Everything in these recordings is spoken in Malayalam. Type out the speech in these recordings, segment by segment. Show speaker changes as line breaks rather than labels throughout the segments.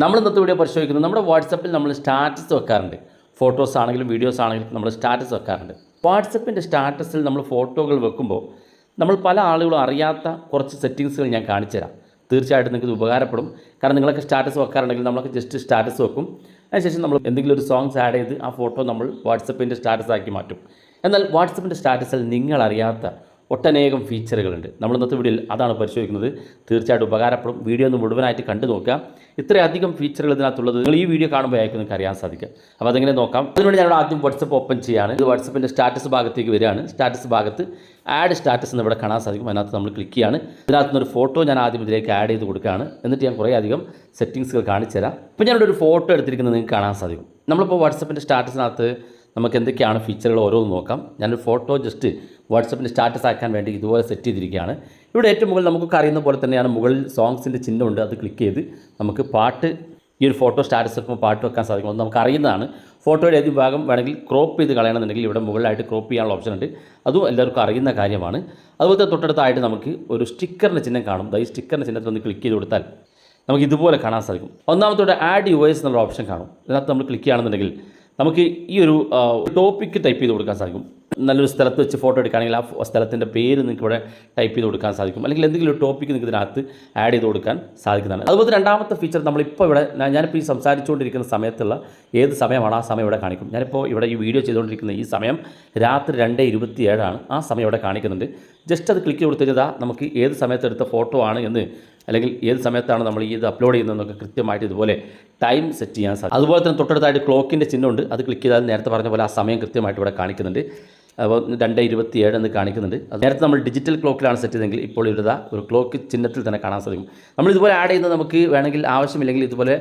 നമ്മൾ ഇന്നത്തെ വീഡിയോ പരിശോധിക്കുന്നത് നമ്മുടെ വാട്സപ്പിൽ നമ്മൾ സ്റ്റാറ്റസ് വെക്കാറുണ്ട്. ഫോട്ടോസ് ആണെങ്കിലും വീഡിയോസ് ആണെങ്കിലും നമ്മൾ സ്റ്റാറ്റസ് വെക്കാറുണ്ട്. വാട്സപ്പിൻ്റെ സ്റ്റാറ്റസിൽ നമ്മൾ ഫോട്ടോകൾ വെക്കുമ്പോൾ നമ്മൾ പല ആളുകളും അറിയാത്ത കുറച്ച് സെറ്റിങ്സുകൾ ഞാൻ കാണിച്ചു തരാം. തീർച്ചയായിട്ടും നിങ്ങൾക്ക് ഇത് ഉപകാരപ്പെടും. കാരണം നിങ്ങളൊക്കെ സ്റ്റാറ്റസ് വെക്കാറുണ്ടെങ്കിൽ നമ്മളൊക്കെ ജസ്റ്റ് സ്റ്റാറ്റസ് വെക്കും. അതിനുശേഷം നമ്മൾ എന്തെങ്കിലും ഒരു സോങ്സ് ആഡ് ചെയ്ത് ആ ഫോട്ടോ നമ്മൾ വാട്സപ്പിൻ്റെ സ്റ്റാറ്റസ് ആക്കി മാറ്റും. എന്നാൽ വാട്സപ്പിൻ്റെ സ്റ്റാറ്റസിൽ നിങ്ങളറിയാത്ത ഒട്ടനേകം ഫീച്ചറുകളുണ്ട്. നമ്മൾ ഇന്നത്തെ വീഡിയോയിൽ അതാണ് പരിശോധിക്കുന്നത്. തീർച്ചയായിട്ടും ഉപകാരപ്പെടും. വീഡിയോ ഒന്ന് മുഴുവനായിട്ട് കണ്ടു നോക്കുക. ഇത്രയധികം ഫീച്ചറുകൾ ഇതിനകത്തുള്ളത് നിങ്ങൾ ഈ വീഡിയോ കാണുമ്പോൾ ആയിരിക്കും നിങ്ങൾക്ക് അറിയാൻ സാധിക്കും. അപ്പോൾ അതെങ്ങനെ നോക്കാം. അതിനുവേണ്ടി ഞങ്ങൾ ആദ്യം വാട്സപ്പ് ഓപ്പൺ ചെയ്യുകയാണ്. ഇത് വാട്സപ്പിൻ്റെ സ്റ്റാറ്റസ് ഭാഗത്തേക്ക് വരികയാണ്. സ്റ്റാറ്റസ് ഭാഗത്ത് ആഡ് സ്റ്റാറ്റസ് എന്ന് ഇവിടെ കാണാൻ സാധിക്കും. അതിനകത്ത് നമ്മൾ ക്ലിക്ക് ചെയ്യാണ്. ഇതിനകത്ത് നിന്നൊരു ഫോട്ടോ ഞാൻ ആദ്യം ഇതിലേക്ക് ആഡ് ചെയ്ത് കൊടുക്കുകയാണ്. എന്നിട്ട് ഞാൻ കുറേ അധികം സെറ്റിങ്സുകൾ കാണിച്ചു തരാം. ഇപ്പോൾ ഞാനിവിടെ ഒരു ഫോട്ടോ എടുത്തിരിക്കുന്നത് നിങ്ങൾക്ക് കാണാൻ സാധിക്കും. നമ്മളിപ്പോൾ വാട്സപ്പിൻ്റെ സ്റ്റാറ്റസിനകത്ത് നമുക്ക് എന്തൊക്കെയാണ് ഫീച്ചറുകൾ ഓരോന്ന് നോക്കാം. ഞാനൊരു ഫോട്ടോ ജസ്റ്റ് വാട്സപ്പിൻ്റെ സ്റ്റാറ്റസ് ആക്കാൻ വേണ്ടി ഇതുപോലെ സെറ്റ് ചെയ്തിരിക്കുകയാണ്. ഇവിടെ ഏറ്റവും മുകളിൽ നമുക്കൊക്കെ അറിയുന്ന പോലെ തന്നെയാണ് മുകളിൽ സോങ്സിൻ്റെ ചിഹ്നമുണ്ട്. അത് ക്ലിക്ക് ചെയ്ത് നമുക്ക് പാട്ട് ഈ ഒരു ഫോട്ടോ സ്റ്റാറ്റസ് വെക്കുമ്പോൾ പാട്ട് വെക്കാൻ സാധിക്കും. അത് നമുക്ക് അറിയുന്നതാണ്. ഫോട്ടോയുടെ ഏത് ഭാഗം വേണമെങ്കിൽ ക്രോപ്പ് ചെയ്ത് കളയണമെന്നുണ്ടെങ്കിൽ ഇവിടെ മുകളിലായിട്ട് ക്രോപ്പ് ചെയ്യാനുള്ള ഓപ്ഷൻ ഉണ്ട്. അതും എല്ലാവർക്കും അറിയുന്ന കാര്യമാണ്. അതുപോലെ തൊട്ടടുത്തായിട്ട് നമുക്ക് ഒരു സ്റ്റിക്കറിൻ്റെ ചിഹ്നം കാണും. ഈ സ്റ്റിക്കറിൻ്റെ ചിഹ്നത്തിൽ ഒന്ന് ക്ലിക്ക് ചെയ്ത് കൊടുത്താൽ നമുക്ക് ഇതുപോലെ കാണാൻ സാധിക്കും. ഒന്നാമത്തോടെ ആഡ് യുവേഴ്സ് എന്നുള്ള ഓപ്ഷൻ കാണും. ഇതിനകത്ത് നമ്മൾ ക്ലിക്ക് ചെയ്യുകയാണെന്നുണ്ടെങ്കിൽ നമുക്ക് ഈ ഒരു ടോപ്പിക്ക് ടൈപ്പ് ചെയ്ത് കൊടുക്കാൻ സാധിക്കും. നല്ലൊരു സ്ഥലത്ത് വെച്ച് ഫോട്ടോ എടുക്കുകയാണെങ്കിൽ ആ സ്ഥലത്തിൻ്റെ പേര് നിങ്ങൾക്ക് ഇവിടെ ടൈപ്പ് ചെയ്ത് കൊടുക്കാൻ സാധിക്കും. അല്ലെങ്കിൽ എന്തെങ്കിലും ഒരു ടോപ്പിക്ക് നിങ്ങൾക്ക് ഇതിനകത്ത് ആഡ് ചെയ്ത് കൊടുക്കാൻ സാധിക്കുന്നതാണ്. അതുപോലെ രണ്ടാമത്തെ ഫീച്ചർ നമ്മളിപ്പോൾ ഇവിടെ ഞാനിപ്പോൾ ഈ സംസാരിച്ചുകൊണ്ടിരിക്കുന്ന സമയത്തുള്ള ഏത് സമയമാണ് ആ സമയം ഇവിടെ കാണിക്കും. ഞാനിപ്പോൾ ഇവിടെ ഈ വീഡിയോ ചെയ്തുകൊണ്ടിരിക്കുന്ന ഈ സമയം രാത്രി 2:27 ആ സമയം ഇവിടെ കാണിക്കുന്നുണ്ട്. ജസ്റ്റ് അത് ക്ലിക്ക് കൊടുത്തു കഴിഞ്ഞാൽ നമുക്ക് ഏത് സമയത്ത് എടുത്ത ഫോട്ടോ ആണ് എന്ന് അല്ലെങ്കിൽ ഏത് സമയത്താണ് നമ്മൾ ഇത് അപ്ലോഡ് ചെയ്യുന്നതെന്നൊക്കെ കൃത്യമായിട്ട് ഇതുപോലെ ടൈം സെറ്റ് ചെയ്യാൻ സാധിക്കും. അതുപോലെ തന്നെ തൊട്ടടുത്തായിട്ട് ക്ലോക്കിൻ്റെ ചിഹ്നമുണ്ട്. അത് ക്ലിക്ക് ചെയ്താൽ നേരത്തെ പറഞ്ഞ പോലെ ആ സമയം കൃത്യമായിട്ട് ഇവിടെ കാണിക്കുന്നുണ്ട്. അപ്പോൾ 2:27 എന്ന് കാണിക്കുന്നുണ്ട്. അത് നേരത്തെ നമ്മൾ ഡിജിറ്റൽ ക്ലോക്കിലാണ് സെറ്റ് ചെയ്തെങ്കിൽ ഇപ്പോൾ ഇവിടെ ഒരു ക്ലോക്ക് ചിഹ്നത്തിൽ തന്നെ കാണാൻ സാധിക്കും. നമ്മൾ ഇതുപോലെ ആഡ് ചെയ്യുന്നത് നമുക്ക് വേണമെങ്കിൽ ആവശ്യമില്ലെങ്കിൽ ഇതുപോലെ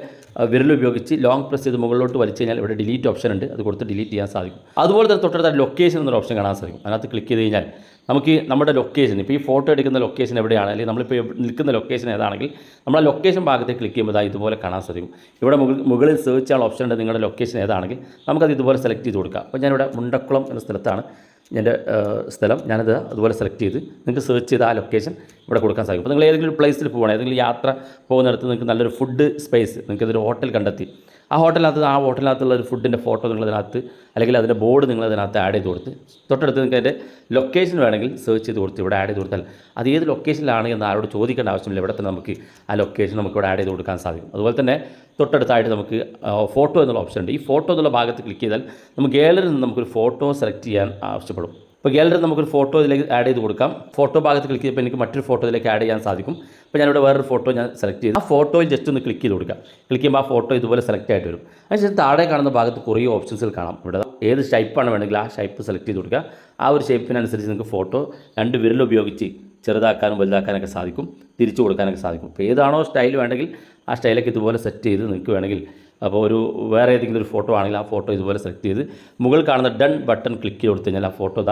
വിരലുപയോഗിച്ച് ലോങ് പ്രസ് ചെയ്ത് മുകളിലോട്ട് വലിച്ചു കഴിഞ്ഞാൽ ഇവിടെ ഡിലീറ്റ് ഓപ്ഷൻ ഉണ്ട്. അത് കൊടുത്ത് ഡിലീറ്റ് ചെയ്യാൻ സാധിക്കും. അതുപോലെ തന്നെ തൊട്ടടുത്ത ലൊക്കേഷൻ എന്നൊരു ഓപ്ഷൻ കാണാൻ സാധിക്കും. അതിനകത്ത് ക്ലിക്ക് ചെയ്ത് കഴിഞ്ഞാൽ നമുക്ക് നമ്മുടെ ലൊക്കേഷൻ, ഇപ്പോൾ ഈ ഫോട്ടോ എടുക്കുന്ന ലൊക്കേഷൻ എവിടെയാണ് അല്ലെങ്കിൽ നമ്മളിപ്പോൾ നിൽക്കുന്ന ലൊക്കേഷൻ ഏതാണെങ്കിൽ നമ്മൾ ആ ലൊക്കേഷൻ ഭാഗത്തേക്ക് ക്ലിക്ക് ചെയ്യുമ്പോൾ ഇതുപോലെ കാണാൻ സാധിക്കും. ഇവിടെ മുകളിൽ സെർച്ച് ചെയ്യാനുള്ള ഓപ്ഷൻ ഉണ്ട്. നിങ്ങളുടെ ലൊക്കേഷൻ ഏതാണെങ്കിൽ നമുക്കത് ഇതുപോലെ സെലക്ട് ചെയ്ത് കൊടുക്കാം. അപ്പോൾ ഞാനിവിടെ മുണ്ടക്കുളം എന്ന സ്ഥലത്താണ് എൻ്റെ സ്ഥലം. ഞാനത് അതുപോലെ സെലക്ട് ചെയ്ത് നിങ്ങൾക്ക് സെർച്ച് ചെയ്ത് ആ ലൊക്കേഷൻ ഇവിടെ കൊടുക്കാൻ സാധിക്കും. അപ്പോൾ നിങ്ങൾ ഏതെങ്കിലും പ്ലേസിൽ പോകണം, ഏതെങ്കിലും യാത്ര പോകുന്നിടത്ത് നിങ്ങൾക്ക് നല്ലൊരു ഫുഡ് സ്പേസ്, നിങ്ങൾക്കതൊരു ഹോട്ടൽ കണ്ടെത്തി ആ ഹോട്ടലിനകത്തുള്ള ഒരു ഫുഡിൻ്റെ ഫോട്ടോ നിങ്ങളതിനകത്ത് അല്ലെങ്കിൽ അതിൻ്റെ ബോർഡ് നിങ്ങളതിനകത്ത് ആഡ് ചെയ്ത് കൊടുത്ത് തൊട്ടടുത്ത് നിങ്ങൾക്ക് അതിൻ്റെ ലൊക്കേഷൻ വേണമെങ്കിൽ സെർച്ച് ചെയ്ത് കൊടുത്ത് ഇവിടെ ആഡ് ചെയ്ത് കൊടുത്താൽ അത് ഏത് ലൊക്കേഷനിലാണ് എന്ന് ആരോട് ചോദിക്കേണ്ട ആവശ്യമില്ല. ഇവിടെ തന്നെ നമുക്ക് ആ ലൊക്കേഷൻ നമുക്ക് ഇവിടെ ആഡ് ചെയ്ത് കൊടുക്കാൻ സാധിക്കും. അതുപോലെ തന്നെ തൊട്ടടുത്തായിട്ട് നമുക്ക് ഫോട്ടോ എന്നുള്ള ഓപ്ഷൻ ഉണ്ട്. ഈ ഫോട്ടോ എന്നുള്ള ഭാഗത്ത് ക്ലിക്ക് ചെയ്താൽ നമുക്ക് ഗാലറിയിൽ നിന്ന് നമുക്കൊരു ഫോട്ടോ സെലക്ട് ചെയ്യാൻ ആവശ്യപ്പെടും. ഇപ്പോൾ ഗാലറിയിൽ നമുക്കൊരു ഫോട്ടോ ഇതിലേക്ക് ആഡ് ചെയ്ത് കൊടുക്കാം. ഫോട്ടോ ഭാഗത്ത് ക്ലിക്ക് ചെയ്തപ്പോൾ എനിക്ക് മറ്റൊരു ഫോട്ടോ ഇതിലേക്ക് ആഡ് ചെയ്യാൻ സാധിക്കും. അപ്പോൾ ഞാനിവിടെ വേറൊരു ഫോട്ടോ ഞാൻ സെലക്ട് ചെയ്ത് ആ ഫോട്ടോയിൽ ജസ്റ്റ് ഒന്ന് ക്ലിക്ക് ചെയ്ത് കൊടുക്കുക. ക്ലിക്ക് ചെയ്യുമ്പോൾ ആ ഫോട്ടോ ഇതുപോലെ സെലക്ട് ആയിട്ട് വരും. അതിനുശേഷം താഴെ കാണുന്ന ഭാഗത്ത് കുറേ ഓപ്ഷൻസുകൾ കാണാം. ഇവിടെ ഏത് ഷേപ്പാണ് വേണമെങ്കിൽ ആ ഷേപ്പ് സെലക്ട് ചെയ്ത് കൊടുക്കുക. ആ ഒരു ഷേപ്പിനനുസരിച്ച് നിങ്ങൾക്ക് ഫോട്ടോ 2 വിരൽ ഉപയോഗിച്ച് ചെറുതാക്കാനും വലുതാക്കാനൊക്കെ സാധിക്കും, തിരിച്ചു കൊടുക്കാനൊക്കെ സാധിക്കും. ഇപ്പോൾ ഏതാണോ സ്റ്റൈൽ വേണമെങ്കിൽ ആ സ്റ്റൈലൊക്കെ ഇതുപോലെ സെറ്റ് ചെയ്ത് നിങ്ങൾക്ക് വേണമെങ്കിൽ അപ്പോൾ വേറെ ഏതെങ്കിലും ഒരു ഫോട്ടോ ആണെങ്കിൽ ആ ഫോട്ടോ ഇതുപോലെ സെലക്ട് ചെയ്ത് മുകളിൽ കാണുന്ന ഡൺ ബട്ടൺ ക്ലിക്ക് ചെയ്ത് കൊടുത്തു കഴിഞ്ഞാൽ ആ ഫോട്ടോ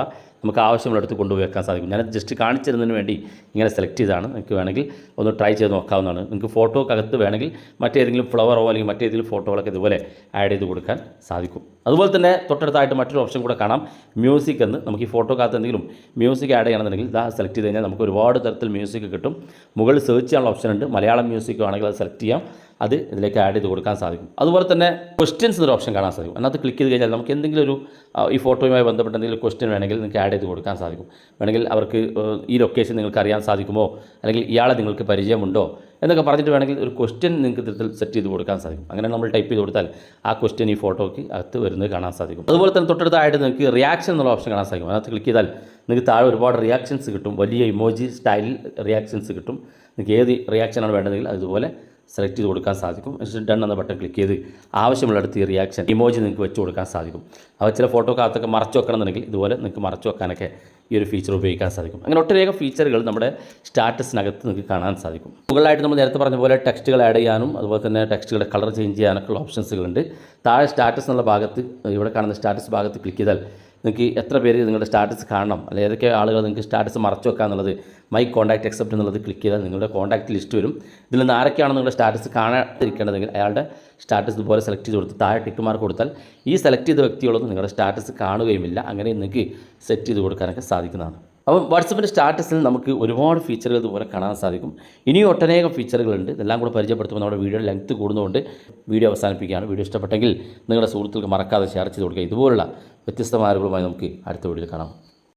നമുക്ക് ആവശ്യമുള്ളിടത്ത് കൊണ്ടുപോയി വെക്കാൻ സാധിക്കും. ഞാൻ ജസ്റ്റ് കാണിച്ചു തരുന്നതിന് വേണ്ടി ഇങ്ങനെ സെലക്ട് ചെയ്താണ്. നിങ്ങൾക്ക് വേണമെങ്കിൽ ഒന്ന് ട്രൈ ചെയ്ത് നോക്കാവുന്നതാണ്. നിങ്ങൾക്ക് ഫോട്ടോക്കകത്ത് വേണമെങ്കിൽ മറ്റേതെങ്കിലും ഫ്ലവറോ അല്ലെങ്കിൽ മറ്റേതെങ്കിലും ഫോട്ടോകളൊക്കെ ഇതുപോലെ ആഡ് ചെയ്ത് കൊടുക്കാൻ സാധിക്കും. അതുപോലെ തന്നെ തൊട്ടടുത്തായിട്ട് മറ്റൊരു ഓപ്ഷൻ കൂടെ കാണാം, മ്യൂസിക് എന്ന്. നമുക്ക് ഈ ഫോട്ടോക്കകത്ത് എന്തെങ്കിലും മ്യൂസിക് ആഡ് ചെയ്യണമെന്നുണ്ടെങ്കിൽ സെലക്ട് ചെയ്ത് കഴിഞ്ഞാൽ നമുക്ക് ഒരുപാട് തരത്തിൽ മ്യൂസിക് കിട്ടും. മുകളിൽ സെർച്ച് ചെയ്യാനുള്ള ഓപ്ഷൻ ഉണ്ട്. മലയാളം മ്യൂസിക് ആണെങ്കിൽ അത് സെലക്ട് ചെയ്യാം, അത് ഇതിലേക്ക് ആഡ് ചെയ്ത് കൊടുക്കാൻ സാധിക്കും. അതുപോലെ തന്നെ ക്വസ്റ്റ്യൻസ് എന്നൊരു ഓപ്ഷൻ കാണാൻ സാധിക്കും. അതിനകത്ത് ക്ലിക്ക് ചെയ്ത് കഴിഞ്ഞാൽ നമുക്ക് എന്തെങ്കിലും ഒരു ഈ ഫോട്ടോയുമായി ബന്ധപ്പെട്ട എന്തെങ്കിലും ക്വസ്റ്റ്യൻ വേണമെങ്കിൽ നിങ്ങൾക്ക് ആഡ് ചെയ്ത് കൊടുക്കാൻ സാധിക്കും. വേണമെങ്കിൽ അവർക്ക് ഈ ലൊക്കേഷൻ നിങ്ങൾക്ക് അറിയാൻ സാധിക്കുമോ, അല്ലെങ്കിൽ ഇയാളെ നിങ്ങൾക്ക് പരിചയമുണ്ടോ എന്നൊക്കെ പറഞ്ഞിട്ട് വേണമെങ്കിൽ ഒരു ക്വസ്റ്റ്യൻ നിങ്ങൾക്ക് ഇതിൽ സെറ്റ് ചെയ്ത് കൊടുക്കാൻ സാധിക്കും. അങ്ങനെ നമ്മൾ ടൈപ്പ് ചെയ്ത് കൊടുത്താൽ ആ ക്വസ്റ്റ്യൻ ഈ ഫോട്ടോയ്ക്ക് അകത്ത് വരുന്നത് കാണാൻ സാധിക്കും. അതുപോലെ തന്നെ തൊട്ടടുത്തായിട്ട് നിങ്ങൾക്ക് റിയാക്ഷൻ എന്നുള്ള ഓപ്ഷൻ കാണാൻ സാധിക്കും. അതിനകത്ത് ക്ലിക്ക് ചെയ്താൽ നിങ്ങൾക്ക് താഴെ ഒരുപാട് റിയാക്ഷൻസ് കിട്ടും. വലിയ ഇമോജി സ്റ്റൈലിൽ റിയാക്ഷൻസ് കിട്ടും. നിങ്ങൾക്ക് ഏത് റിയാക്ഷനാണ് വേണ്ടതെങ്കിൽ അതുപോലെ സെലക്ട് ചെയ്ത് കൊടുക്കാൻ സാധിക്കും. ഡൺ എന്ന ബട്ടൺ ക്ലിക്ക് ചെയ്ത് ആവശ്യമുള്ളിടത്ത് ഈ റിയാക്ഷൻ ഇമോജി നിങ്ങൾക്ക് വെച്ച് കൊടുക്കാൻ സാധിക്കും. അപ്പോൾ ചില ഫോട്ടോക്കകത്തൊക്കെ മറച്ചു വെക്കണമെന്നുണ്ടെങ്കിൽ ഇതുപോലെ നിങ്ങൾക്ക് മറച്ചു വെക്കാനൊക്കെ ഈ ഒരു ഫീച്ചർ ഉപയോഗിക്കാൻ സാധിക്കും. അങ്ങനെ ഒട്ടനേകം ഫീച്ചറുകൾ നമ്മുടെ സ്റ്റാറ്റസിനകത്ത് നിങ്ങൾക്ക് കാണാൻ സാധിക്കും. മുകളിലായിട്ട് നമ്മൾ നേരത്തെ പറഞ്ഞ പോലെ ടെക്സ്റ്റുകൾ ആഡ് ചെയ്യാനും അതുപോലെ തന്നെ ടെക്സ്റ്റുകളുടെ കളർ ചേഞ്ച് ചെയ്യാനൊക്കെ ഉള്ള ഓപ്ഷൻസുകളുണ്ട്. താഴെ സ്റ്റാറ്റസ് എന്നുള്ള ഭാഗത്ത് ഇവിടെ കാണുന്ന സ്റ്റാറ്റസ് ഭാഗത്ത് ക്ലിക്ക് ചെയ്താൽ നിങ്ങൾക്ക് എത്ര പേര് നിങ്ങളുടെ സ്റ്റാറ്റസ് കാണണം, അല്ലെങ്കിൽ ഏതൊക്കെ ആളുകൾ നിങ്ങൾക്ക് സ്റ്റാറ്റസ് മറച്ചു വെക്കുക എന്നുള്ളത് മൈ കോൺടാക്റ്റ് അക്സെപ്റ്റ് എന്നുള്ളത് ക്ലിക്ക് ചെയ്താൽ നിങ്ങളുടെ കോൺടാക്റ്റ് ലിസ്റ്റ് വരും. ഇതിൽ നിന്ന് ആരൊക്കെയാണ് നിങ്ങളുടെ സ്റ്റാറ്റസ് കാണാതിരിക്കേണ്ടതെങ്കിൽ അയാളുടെ സ്റ്റാറ്റസ് ഇതുപോലെ സെലക്ട് ചെയ്ത് കൊടുത്ത് താഴെ ടിക്ക് മാർക്ക് കൊടുത്താൽ ഈ സെലക്ട് ചെയ്ത വ്യക്തികളൊന്നും നിങ്ങളുടെ സ്റ്റാറ്റസ് കാണുകയുമില്ല. അങ്ങനെ നിങ്ങൾക്ക് സെറ്റ് ചെയ്ത് കൊടുക്കാനൊക്കെ സാധിക്കുന്നതാണ്. അപ്പം വാട്സപ്പിൻ്റെ സ്റ്റാറ്റസിൽ നമുക്ക് ഒരുപാട് ഫീച്ചറുകൾ ഇതുപോലെ കാണാൻ സാധിക്കും. ഇനിയും ഒട്ടനേകം ഫീച്ചറുകളുണ്ട്. ഇതെല്ലാം കൂടെ പരിചയപ്പെടുത്തുമ്പോൾ നമ്മുടെ വീഡിയോ ലെങ്ത്ത് കൂടുന്നതുകൊണ്ട് വീഡിയോ അവസാനിപ്പിക്കുകയാണ്. വീഡിയോ ഇഷ്ടപ്പെട്ടെങ്കിൽ നിങ്ങളുടെ സുഹൃത്തുക്കൾക്ക് മറക്കാതെ ഷെയർ ചെയ്ത് കൊടുക്കുക. ഇതുപോലുള്ള വ്യത്യസ്തമായ അറിവുകളുമായി നമുക്ക് അടുത്ത വീഡിയോയിൽ കാണാം.